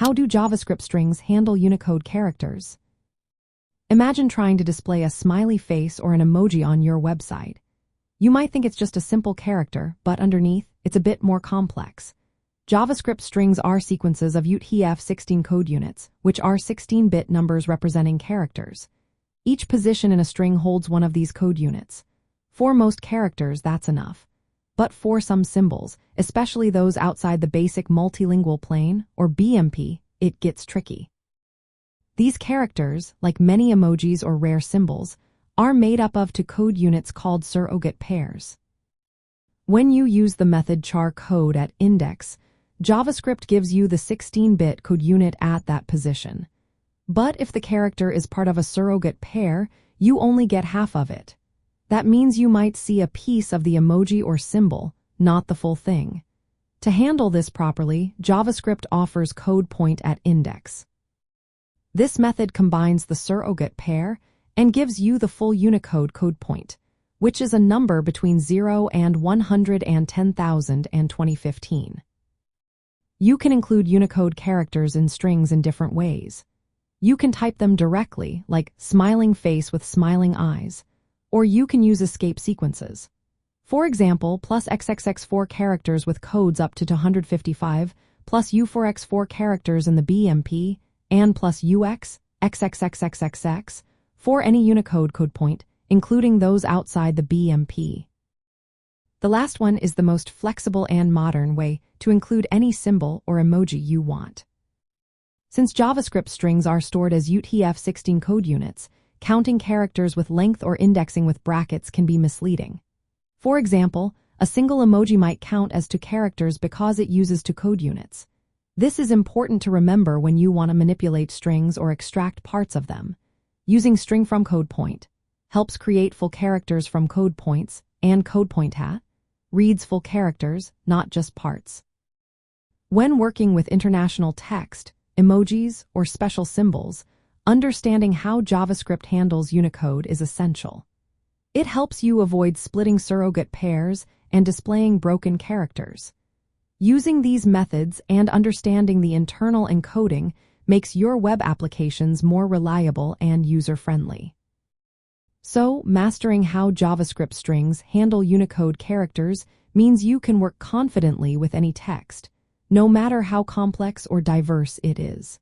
How do JavaScript strings handle Unicode characters? Imagine trying to display a smiley face or an emoji on your website. You might think it's just a simple character, but underneath, it's a bit more complex. JavaScript strings are sequences of UTF-16 code units, which are 16-bit numbers representing characters. Each position in a string holds one of these code units. For most characters, that's enough. But for some symbols, especially those outside the Basic Multilingual Plane, or BMP, it gets tricky. These characters, like many emojis or rare symbols, are made up of two code units called surrogate pairs. When you use the method charCodeAt index, JavaScript gives you the 16-bit code unit at that position. But if the character is part of a surrogate pair, you only get half of it. That means you might see a piece of the emoji or symbol, not the full thing. To handle this properly, JavaScript offers codePointAt index. This method combines the surrogate pair and gives you the full Unicode code point, which is a number between 0 and 110,000 and 2015. You can include Unicode characters in strings in different ways. You can type them directly, like smiling face with smiling eyes, or you can use escape sequences. For example, plus XXX4 characters with codes up to 255, plus U4X4 characters in the BMP, and plus UX XXXXXX for any Unicode code point, including those outside the BMP. The last one is the most flexible and modern way to include any symbol or emoji you want. Since JavaScript strings are stored as UTF-16 code units, counting characters with length or indexing with brackets can be misleading. For example, a single emoji might count as two characters because it uses two code units. This is important to remember when you want to manipulate strings or extract parts of them. Using String.fromCodePoint helps create full characters from code points, and codePointAt reads full characters, not just parts. When working with international text, emojis, or special symbols, understanding how JavaScript handles Unicode is essential. It helps you avoid splitting surrogate pairs and displaying broken characters. Using these methods and understanding the internal encoding makes your web applications more reliable and user-friendly. So, mastering how JavaScript strings handle Unicode characters means you can work confidently with any text, no matter how complex or diverse it is.